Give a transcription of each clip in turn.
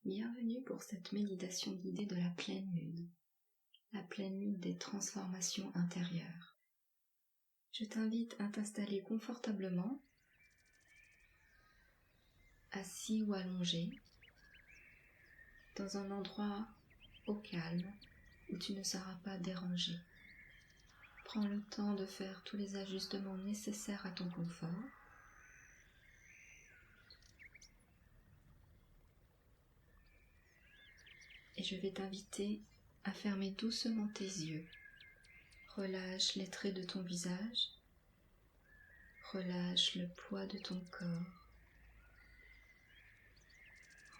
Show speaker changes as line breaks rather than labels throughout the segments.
Bienvenue pour cette méditation guidée de la pleine lune des transformations intérieures. Je t'invite à t'installer confortablement, assis ou allongé, dans un endroit au calme où tu ne seras pas dérangé. Prends le temps de faire tous les ajustements nécessaires à ton confort. Et je vais t'inviter à fermer doucement tes yeux. Relâche les traits de ton visage. Relâche le poids de ton corps.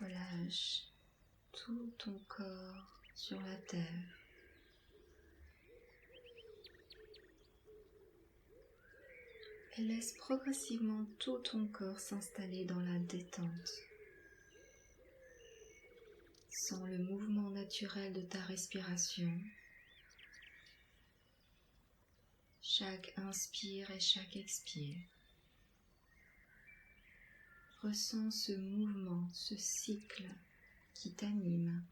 Relâche tout ton corps sur la terre. Et laisse progressivement tout ton corps s'installer dans la détente. Sens le mouvement naturel de ta respiration. Chaque inspire et chaque expire. Ressens ce mouvement, ce cycle qui t'anime.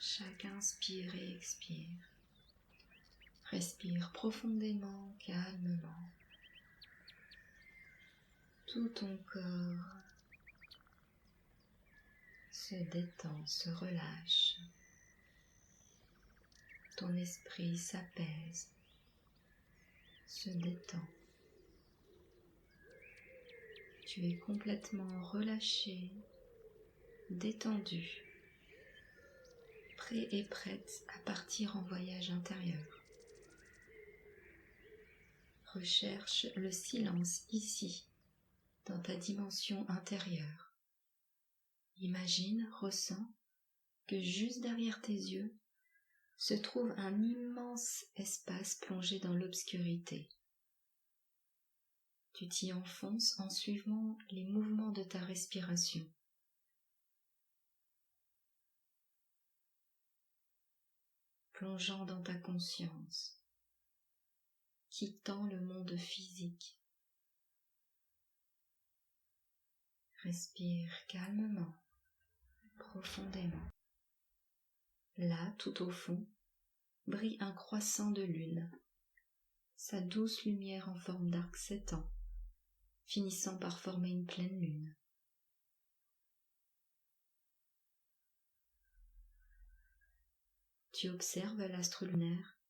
Chaque inspire et expire. Respire profondément, calmement. Tout ton corps se détend, se relâche. Ton esprit s'apaise, se détend. Tu es complètement relâché, détendu, prêt et prête à partir en voyage intérieur. Recherche le silence ici, dans ta dimension intérieure. Imagine, ressens que juste derrière tes yeux se trouve un immense espace plongé dans l'obscurité. Tu t'y enfonces en suivant les mouvements de ta respiration. Plongeant dans ta conscience, quittant le monde physique. Respire calmement, profondément. Là, tout au fond, brille un croissant de lune, sa douce lumière en forme d'arc s'étend, finissant par former une pleine lune. Tu observes l'astre lunaire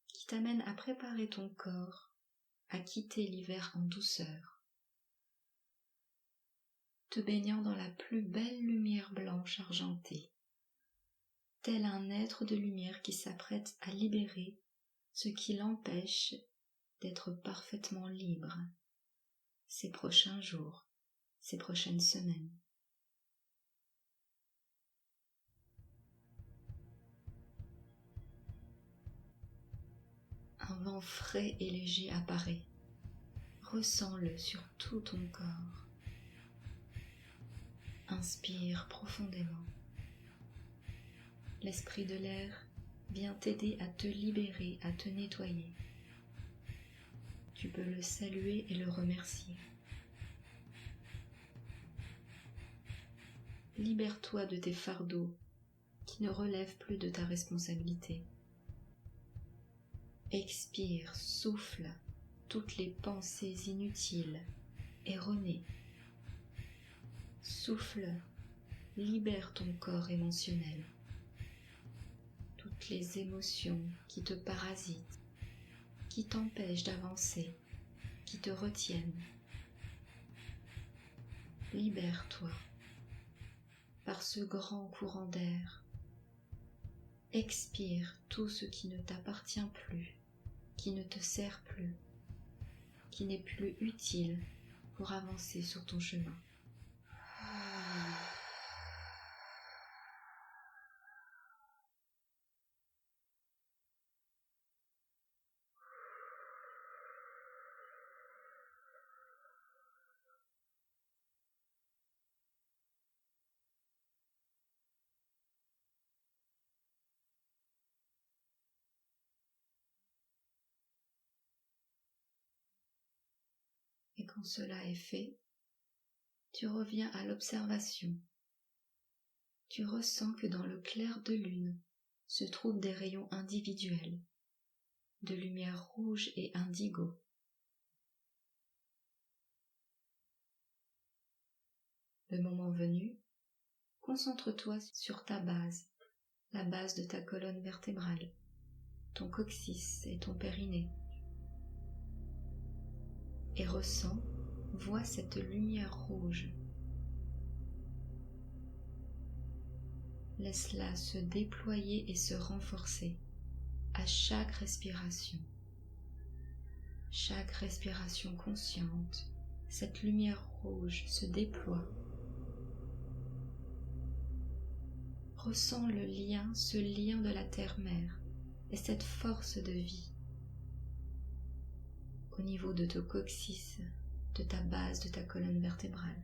qui t'amène à préparer ton corps à quitter l'hiver en douceur, te baignant dans la plus belle lumière blanche argentée, tel un être de lumière qui s'apprête à libérer ce qui l'empêche d'être parfaitement libre ces prochains jours, ces prochaines semaines. Un vent frais et léger apparaît. Ressens-le sur tout ton corps. Inspire profondément. L'esprit de l'air vient t'aider à te libérer, à te nettoyer. Tu peux le saluer et le remercier. Libère-toi de tes fardeaux qui ne relèvent plus de ta responsabilité. Expire, souffle toutes les pensées inutiles, erronées. Souffle, libère ton corps émotionnel. Toutes les émotions qui te parasitent, qui t'empêchent d'avancer, qui te retiennent. Libère-toi par ce grand courant d'air. Expire tout ce qui ne t'appartient plus, qui ne te sert plus, qui n'est plus utile pour avancer sur ton chemin. Et quand cela est fait, tu reviens à l'observation, tu ressens que dans le clair de lune se trouvent des rayons individuels, de lumière rouge et indigo. Le moment venu, concentre-toi sur ta base, la base de ta colonne vertébrale, ton coccyx et ton périnée. Et ressens, vois cette lumière rouge. Laisse-la se déployer et se renforcer à chaque respiration. Chaque respiration consciente, cette lumière rouge se déploie. Ressens le lien, ce lien de la terre-mère et cette force de vie au niveau de ton coccyx, de ta base, de ta colonne vertébrale.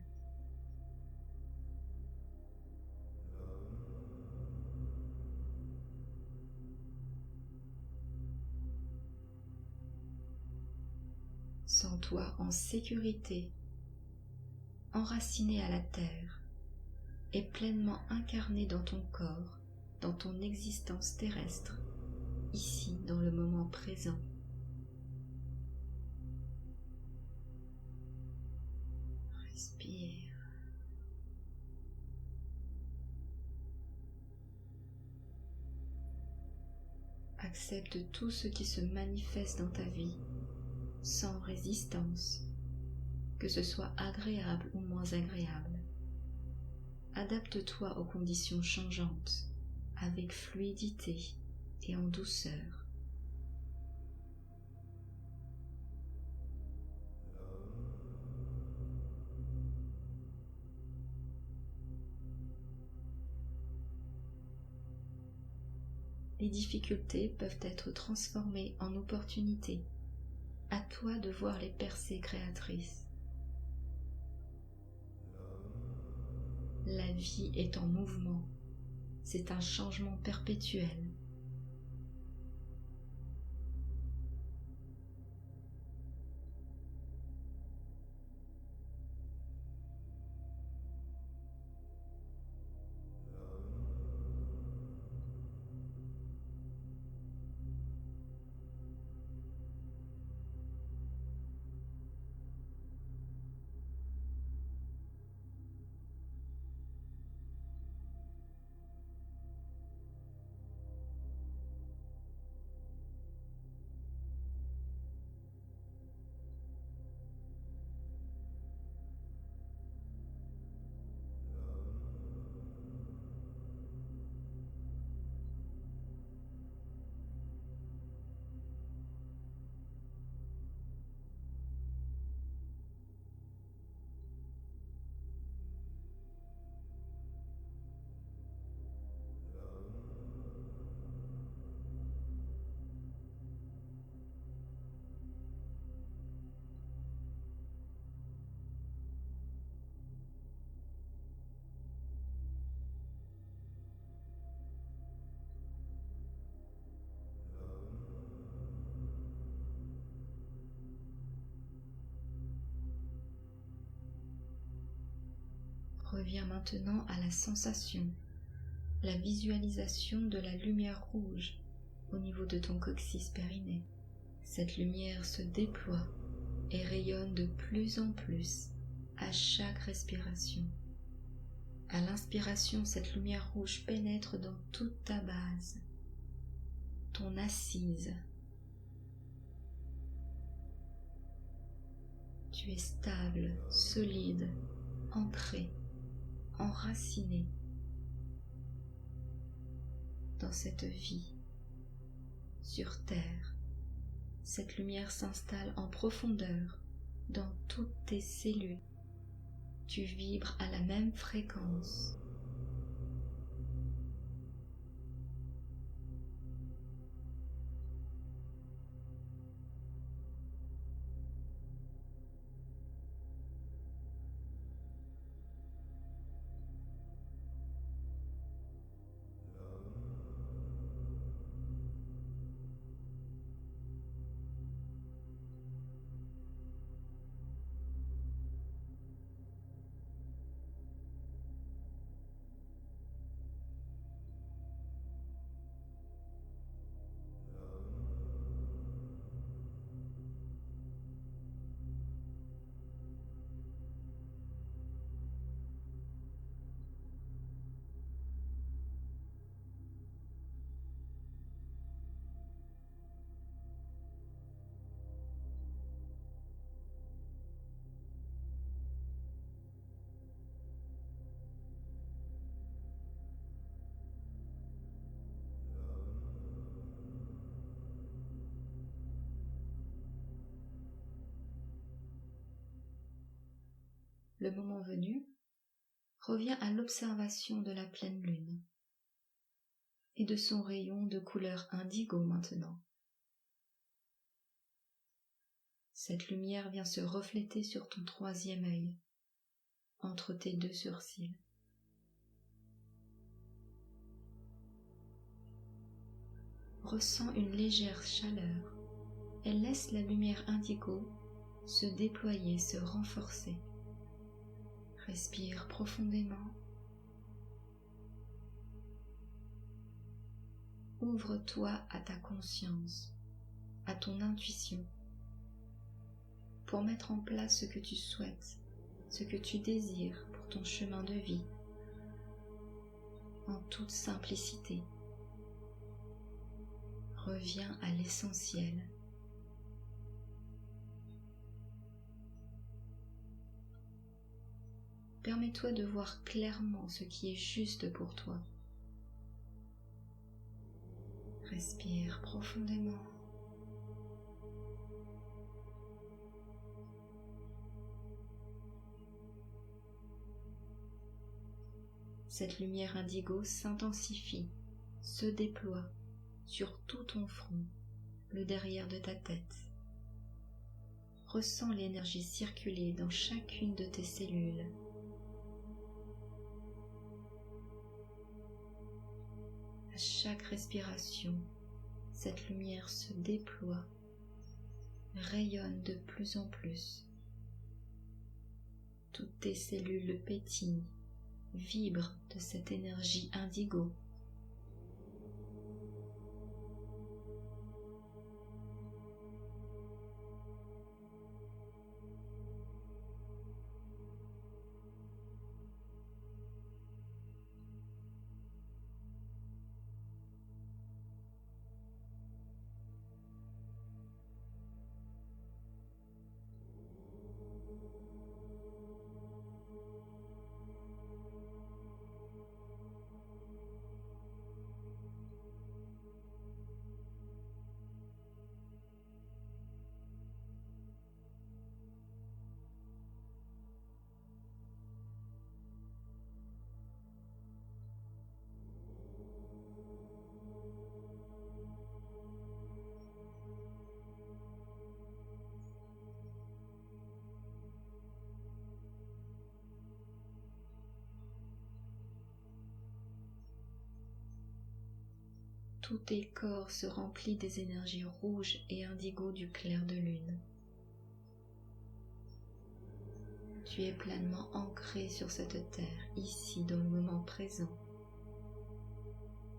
Sens-toi en sécurité, enraciné à la terre et pleinement incarné dans ton corps, dans ton existence terrestre, ici dans le moment présent. Respire. Accepte tout ce qui se manifeste dans ta vie, sans résistance, que ce soit agréable ou moins agréable. Adapte-toi aux conditions changeantes, avec fluidité et en douceur. Les difficultés peuvent être transformées en opportunités. À toi de voir les percées créatrices. La vie est en mouvement. C'est un changement perpétuel. Reviens maintenant à la sensation, la visualisation de la lumière rouge au niveau de ton coccyx périnée. Cette lumière se déploie et rayonne de plus en plus à chaque respiration. À l'inspiration, cette lumière rouge pénètre dans toute ta base, ton assise. Tu es stable, solide, ancré, enraciné dans cette vie sur terre. Cette lumière s'installe en profondeur dans toutes tes cellules. Tu vibres à la même fréquence. Le moment venu, reviens à l'observation de la pleine lune et de son rayon de couleur indigo maintenant. Cette lumière vient se refléter sur ton troisième œil, entre tes deux sourcils. Ressens une légère chaleur. Elle laisse la lumière indigo se déployer, se renforcer. Respire profondément. Ouvre-toi à ta conscience, à ton intuition, pour mettre en place ce que tu souhaites, ce que tu désires pour ton chemin de vie, en toute simplicité. Reviens à l'essentiel. Permets-toi de voir clairement ce qui est juste pour toi. Respire profondément. Cette lumière indigo s'intensifie, se déploie sur tout ton front, le derrière de ta tête. Ressens l'énergie circuler dans chacune de tes cellules. À chaque respiration, cette lumière se déploie, rayonne de plus en plus. Toutes tes cellules pétillent, vibrent de cette énergie indigo. Tout tes corps se remplit des énergies rouges et indigo du clair de lune. Tu es pleinement ancré sur cette terre, ici dans le moment présent,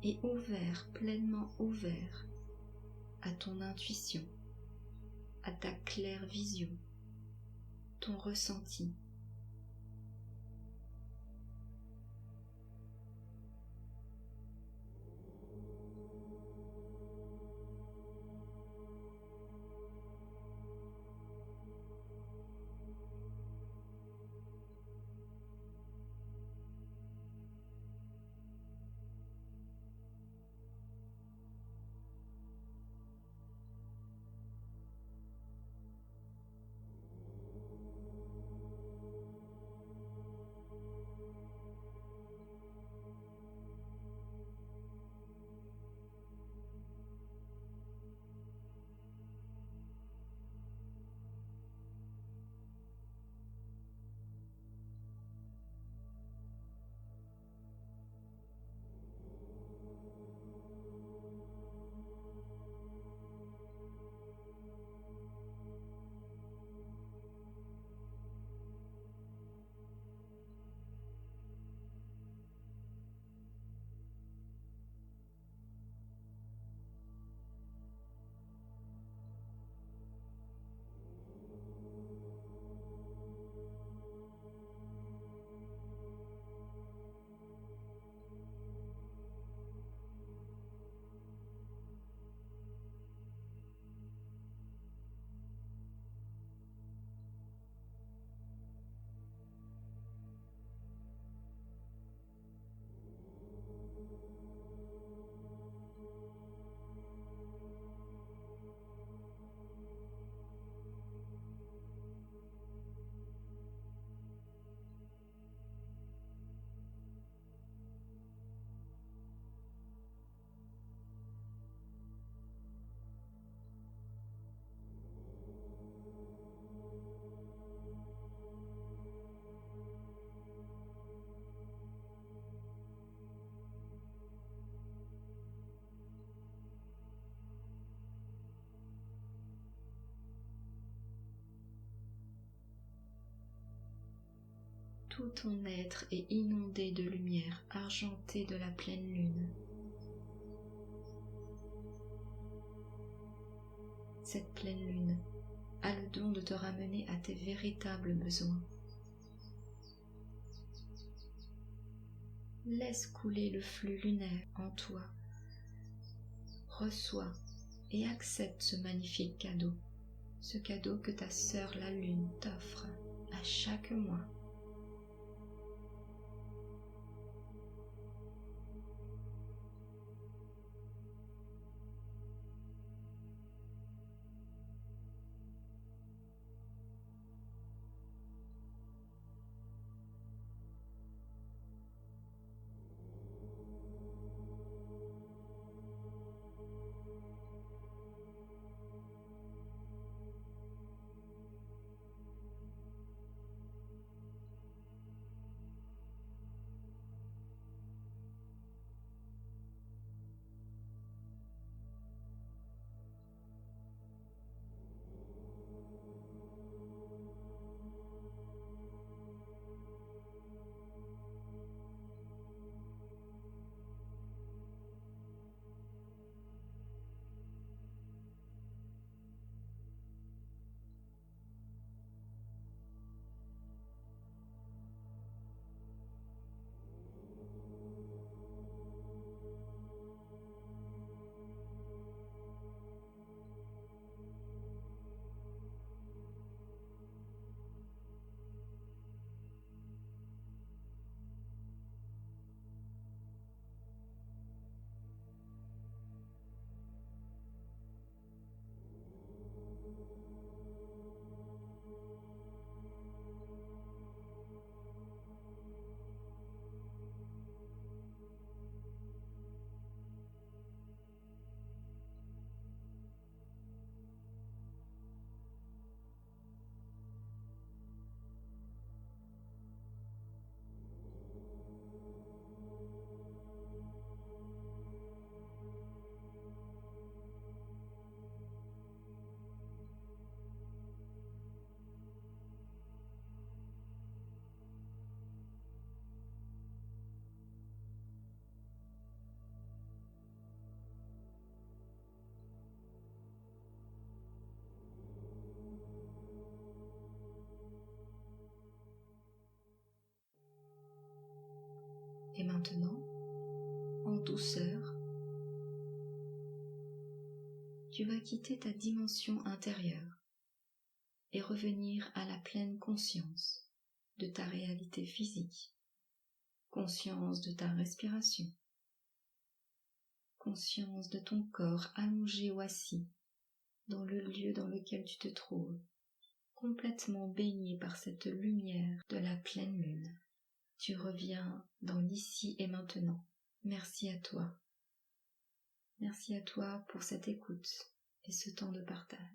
et ouvert, pleinement ouvert à ton intuition, à ta claire vision, ton ressenti. Tout ton être est inondé de lumière argentée de la pleine lune. Cette pleine lune a le don de te ramener à tes véritables besoins. Laisse couler le flux lunaire en toi. Reçois et accepte ce magnifique cadeau, ce cadeau que ta sœur la lune t'offre à chaque mois. Et maintenant, en douceur, tu vas quitter ta dimension intérieure et revenir à la pleine conscience de ta réalité physique, conscience de ta respiration, conscience de ton corps allongé ou assis dans le lieu dans lequel tu te trouves, complètement baigné par cette lumière de la pleine lune. Tu reviens dans l'ici et maintenant. Merci à toi. Merci à toi pour cette écoute et ce temps de partage.